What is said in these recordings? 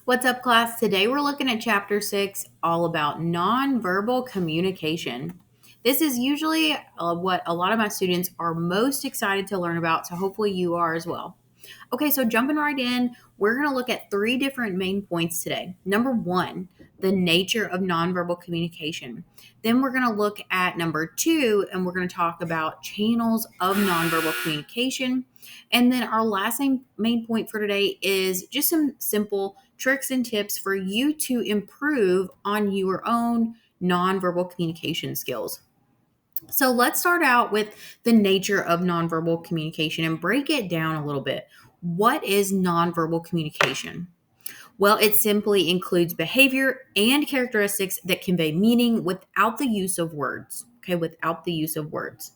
What's up, class? Today we're looking at chapter 6, all about nonverbal communication. This is usually what a lot of my students are most excited to learn about, so hopefully you are as well. Okay, so jumping right in, we're going to look at three different main points today. Number one, the nature of nonverbal communication. Then we're going to look at number two, and we're going to talk about channels of nonverbal communication. And then our last main point for today is just some simple tricks and tips for you to improve on your own nonverbal communication skills. So let's start out with the nature of nonverbal communication and break it down a little bit. What is nonverbal communication? Well, it simply includes behavior and characteristics that convey meaning without the use of words. Okay, without the use of words.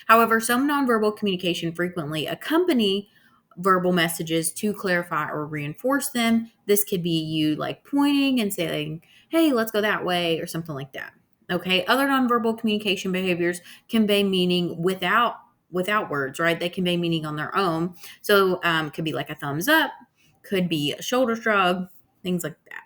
However, some nonverbal communication frequently accompany verbal messages to clarify or reinforce them. This could be you like pointing and saying, "Hey, let's go that way," or something like that. Okay, other nonverbal communication behaviors convey meaning without words, right? They convey meaning on their own. So, could be like a thumbs up, could be a shoulder shrug, things like that.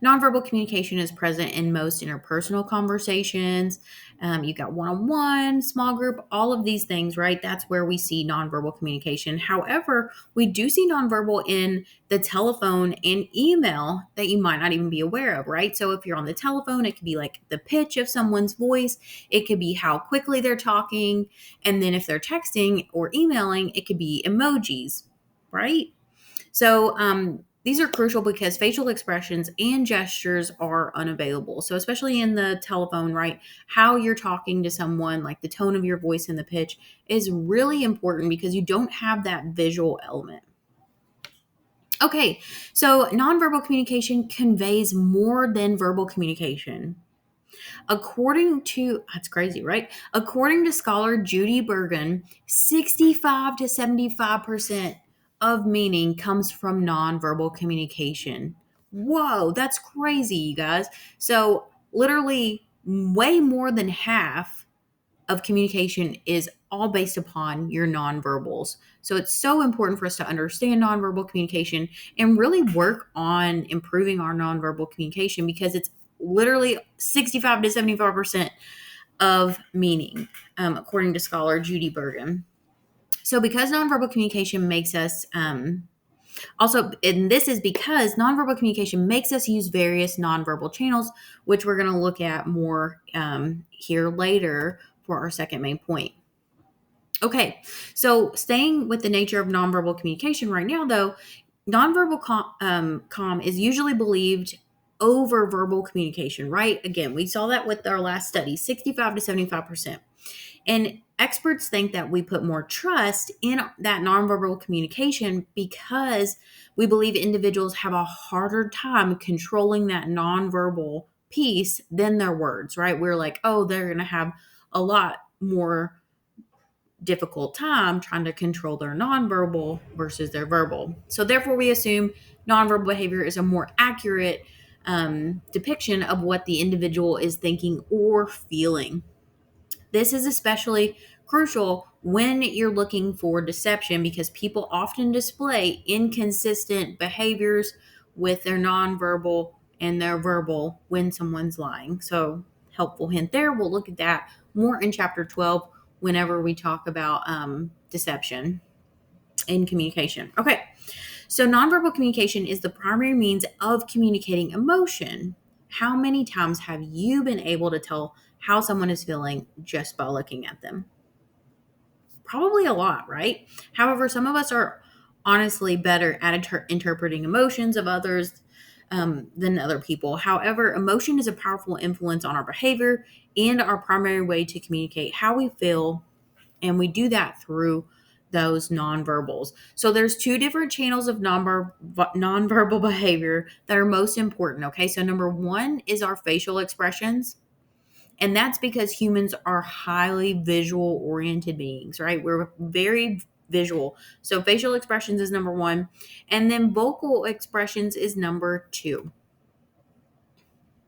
Nonverbal communication is present in most interpersonal conversations. You got one on one, small group, all of these things, right? That's where we see nonverbal communication. However, we do see nonverbal in the telephone and email that you might not even be aware of, right? So if you're on the telephone, it could be like the pitch of someone's voice, it could be how quickly they're talking. And then if they're texting or emailing, it could be emojis, right? So these are crucial because facial expressions and gestures are unavailable. So especially in the telephone, right? How you're talking to someone, like the tone of your voice and the pitch, is really important because you don't have that visual element. Okay, so nonverbal communication conveys more than verbal communication. That's crazy, right? According to scholar Judy Bergen, 65 to 75% of meaning comes from nonverbal communication. Whoa, that's crazy, you guys. So, literally, way more than half of communication is all based upon your nonverbals. So it's so important for us to understand nonverbal communication and really work on improving our nonverbal communication because it's literally 65 to 75% of meaning, according to scholar Judy Bergen. So because nonverbal communication makes us and this is because nonverbal communication makes us use various nonverbal channels, which we're going to look at more here later for our second main point. Okay, so staying with the nature of nonverbal communication right now, though, nonverbal com is usually believed over verbal communication, right? Again, we saw that with our last study, 65 to 75%. And experts think that we put more trust in that nonverbal communication because we believe individuals have a harder time controlling that nonverbal piece than their words, right? We're like, oh, they're going to have a lot more difficult time trying to control their nonverbal versus their verbal. So, therefore, we assume nonverbal behavior is a more accurate depiction of what the individual is thinking or feeling. This is especially crucial when you're looking for deception because people often display inconsistent behaviors with their nonverbal and their verbal when someone's lying. So, helpful hint there. We'll look at that more in chapter 12 whenever we talk about deception in communication. Okay, so nonverbal communication is the primary means of communicating emotion. How many times have you been able to tell how someone is feeling just by looking at them? Probably a lot, right? However, some of us are honestly better at interpreting emotions of others than other people. However, emotion is a powerful influence on our behavior and our primary way to communicate how we feel, and we do that through those nonverbals. So there's two different channels of nonverbal behavior that are most important, okay? So number one is our facial expressions. And that's because humans are highly visual oriented beings, right? We're very visual. So facial expressions is number one. And then vocal expressions is number two.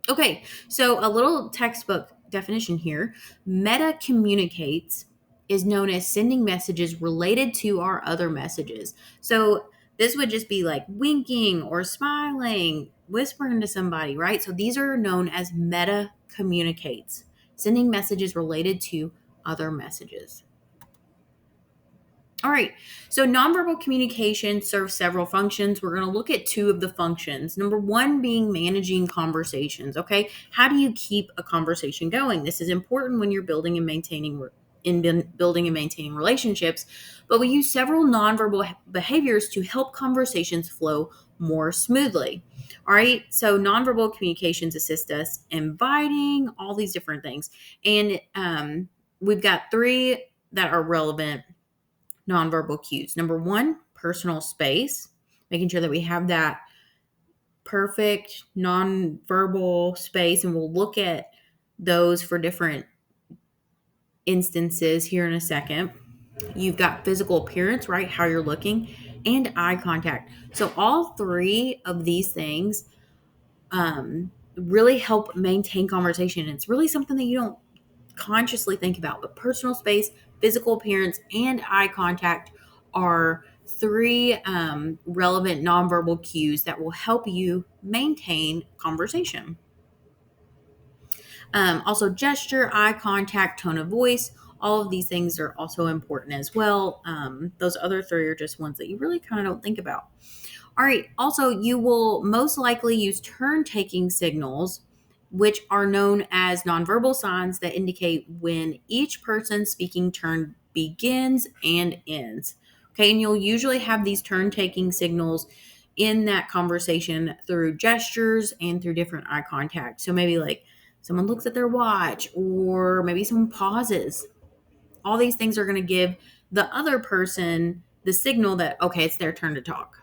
Okay, so a little textbook definition here. Meta communicates is known as sending messages related to our other messages. So This would just be like winking or smiling, whispering to somebody, right? So these are known as meta communicates, sending messages related to other messages. All right. So nonverbal communication serves several functions. We're going to look at two of the functions. Number one being managing conversations. Okay. How do you keep a conversation going? This is important when you're building and maintaining building and maintaining relationships, but we use several nonverbal behaviors to help conversations flow more smoothly. All right. So nonverbal communications assist us inviting all these different things. And we've got three that are relevant nonverbal cues. Number one, personal space, making sure that we have that perfect nonverbal space. And we'll look at those for different instances here in a second. You've got physical appearance, right? How you're looking, and eye contact. So, all three of these things really help maintain conversation. It's really something that you don't consciously think about, but personal space, physical appearance, and eye contact are three relevant nonverbal cues that will help you maintain conversation. Also, gesture, eye contact, tone of voice, all of these things are also important as well. Those other three are just ones that you really kind of don't think about. All right. Also, you will most likely use turn taking signals, which are known as nonverbal signs that indicate when each person's speaking turn begins and ends. Okay. And you'll usually have these turn taking signals in that conversation through gestures and through different eye contact. So maybe like someone looks at their watch or maybe someone pauses. All these things are going to give the other person the signal that, okay, it's their turn to talk.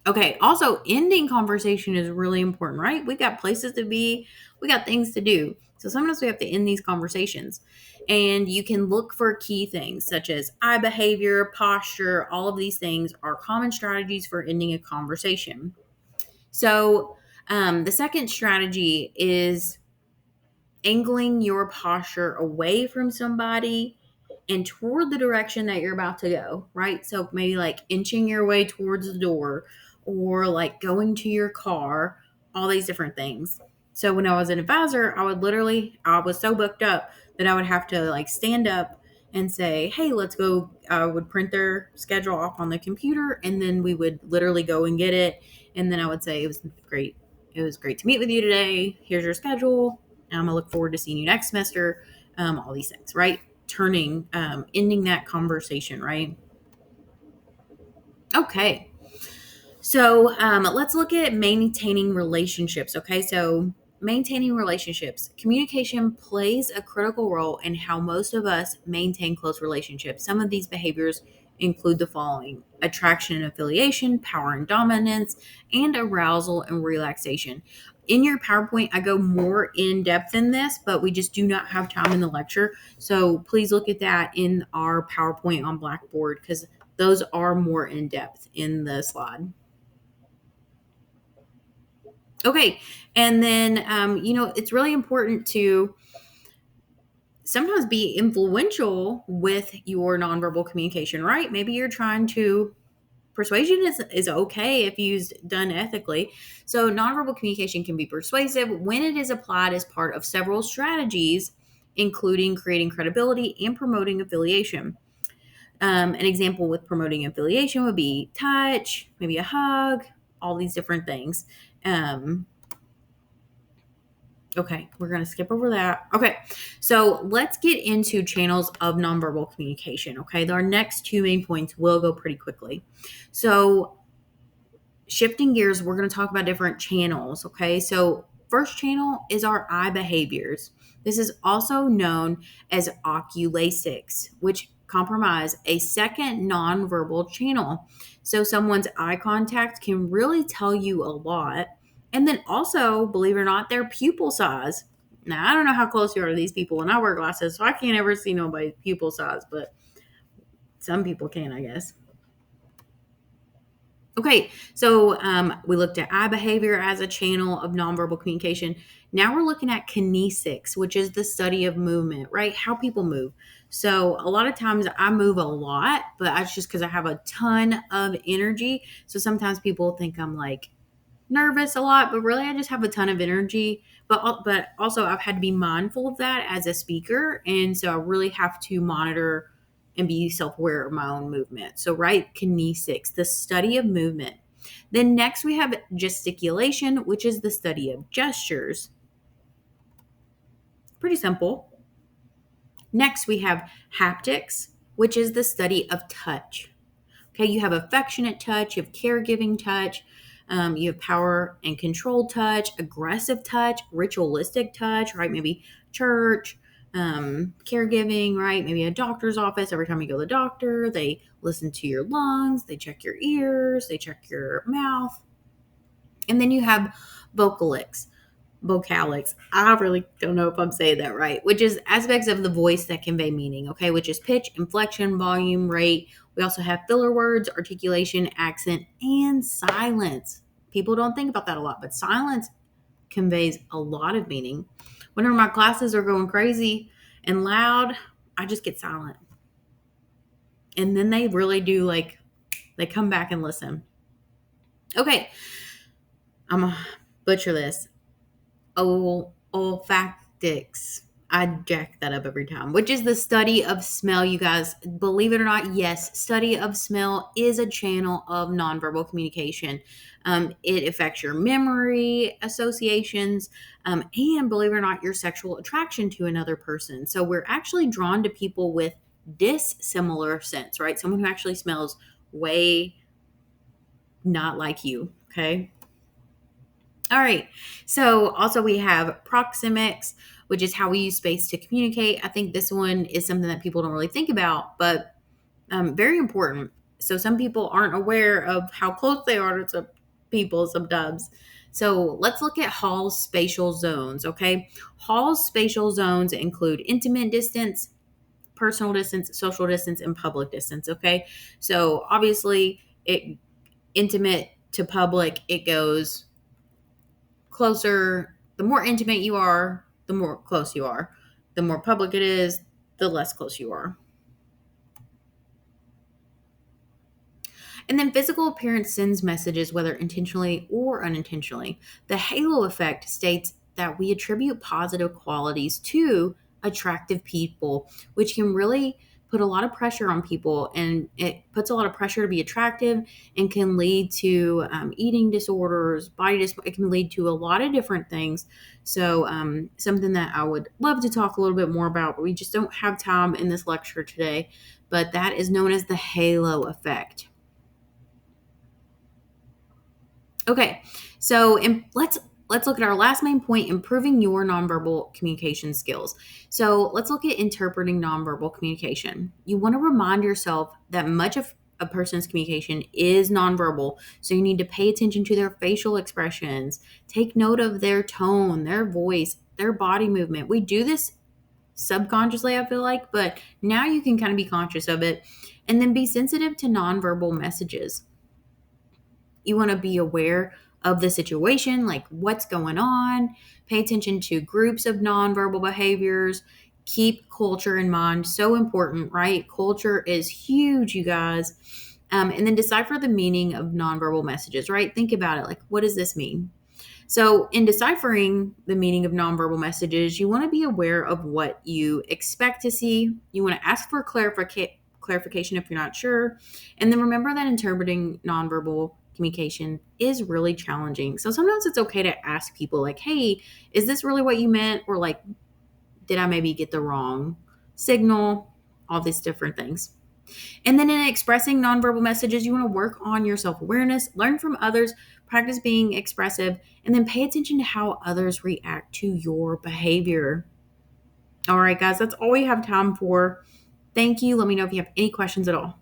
Okay, also ending conversation is really important, right? We got places to be, we got things to do. So sometimes we have to end these conversations. And you can look for key things such as eye behavior, posture, all of these things are common strategies for ending a conversation. So the second strategy is angling your posture away from somebody and toward the direction that you're about to go, right? So maybe like inching your way towards the door or like going to your car, all these different things. So when I was an advisor, I was so booked up that I would have to like stand up and say, hey, let's go. I would print their schedule off on the computer and then we would literally go and get it. And then I would say, it was great. It was great to meet with you today. Here's your schedule. I'm gonna look forward to seeing you next semester. All these things, right? Ending that conversation, right? Okay. So let's look at maintaining relationships. Okay. So maintaining relationships, communication plays a critical role in how most of us maintain close relationships. Some of these behaviors include the following: attraction and affiliation, power and dominance, and arousal and relaxation. In your PowerPoint, I go more in depth in this, but we just do not have time in the lecture. So please look at that in our PowerPoint on Blackboard because those are more in depth in the slide. Okay. And then, it's really important to sometimes be influential with your nonverbal communication, right? Maybe you're trying to persuasion is okay if used done ethically. So nonverbal communication can be persuasive when it is applied as part of several strategies, including creating credibility and promoting affiliation. An example with promoting affiliation would be touch, maybe a hug, all these different things. Okay, we're going to skip over that. Okay, so let's get into channels of nonverbal communication. Okay, our next two main points will go pretty quickly. So, shifting gears, we're going to talk about different channels. Okay, so first channel is our eye behaviors. This is also known as oculasics, which comprise a second nonverbal channel. So, someone's eye contact can really tell you a lot. And then also, believe it or not, their pupil size. Now, I don't know how close you are to these people, and I wear glasses, so I can't ever see nobody's pupil size, but some people can, I guess. Okay, so we looked at eye behavior as a channel of nonverbal communication. Now we're looking at kinesics, which is the study of movement, right? How people move. So a lot of times I move a lot, but that's just because I have a ton of energy. So sometimes people think I'm like nervous a lot, but really I just have a ton of energy. But also I've had to be mindful of that as a speaker, and so I really have to monitor and be self-aware of my own movement. So right, kinesics, the study of movement. Then next we have gesticulation, which is the study of gestures. Pretty simple. Next we have haptics, which is the study of touch. Okay, you have affectionate touch, you have caregiving touch, you have power and control touch, aggressive touch, ritualistic touch, right? Maybe church, caregiving, right? Maybe a doctor's office. Every time you go to the doctor, they listen to your lungs, they check your ears, they check your mouth. And then you have vocalics. Vocalics. I really don't know if I'm saying that right, which is aspects of the voice that convey meaning, okay, which is pitch, inflection, volume, rate. We also have filler words, articulation, accent, and silence. People don't think about that a lot, but silence conveys a lot of meaning. Whenever my classes are going crazy and loud, I just get silent. And then they really do they come back and listen. Okay, I'm going to butcher this. Olfactics. I jack that up every time, which is the study of smell, you guys. Believe it or not, yes, study of smell is a channel of nonverbal communication. It affects your memory associations, and believe it or not, your sexual attraction to another person. So we're actually drawn to people with dissimilar scents, right? Someone who actually smells way not like you, okay? All right. So also we have proxemics, which is how we use space to communicate. I think this one is something that people don't really think about, but very important. So some people aren't aware of how close they are to some people sometimes. So let's look at Hall's spatial zones. Okay. Hall's spatial zones include intimate distance, personal distance, social distance, and public distance. Okay. So obviously it intimate to public, it goes closer, the more intimate you are, the more close you are. The more public it is, the less close you are. And then physical appearance sends messages, whether intentionally or unintentionally. The halo effect states that we attribute positive qualities to attractive people, which can really put a lot of pressure on people, and it puts a lot of pressure to be attractive and can lead to eating disorders, it can lead to a lot of different things. So something that I would love to talk a little bit more about, but we just don't have time in this lecture today. But that is known as the halo effect. Okay, so let's look at our last main point: improving your nonverbal communication skills. So let's look at interpreting nonverbal communication. You want to remind yourself that much of a person's communication is nonverbal, so you need to pay attention to their facial expressions, take note of their tone, their voice, their body movement. We do this subconsciously, I feel like, but now you can kind of be conscious of it, and then be sensitive to nonverbal messages. You want to be aware of the situation, like what's going on, pay attention to groups of nonverbal behaviors, keep culture in mind. So important, right? Culture is huge, you guys. And then decipher the meaning of nonverbal messages, right? Think about it. Like, what does this mean? So, in deciphering the meaning of nonverbal messages, you want to be aware of what you expect to see. You want to ask for clarification if you're not sure. And then remember that interpreting nonverbal communication is really challenging. So, sometimes it's okay to ask people, like, hey, is this really what you meant? Or, like, did I maybe get the wrong signal? All these different things. And then in expressing nonverbal messages, you want to work on your self awareness, learn from others, practice being expressive, and then pay attention to how others react to your behavior. All right, guys, that's all we have time for. Thank you. Let me know if you have any questions at all.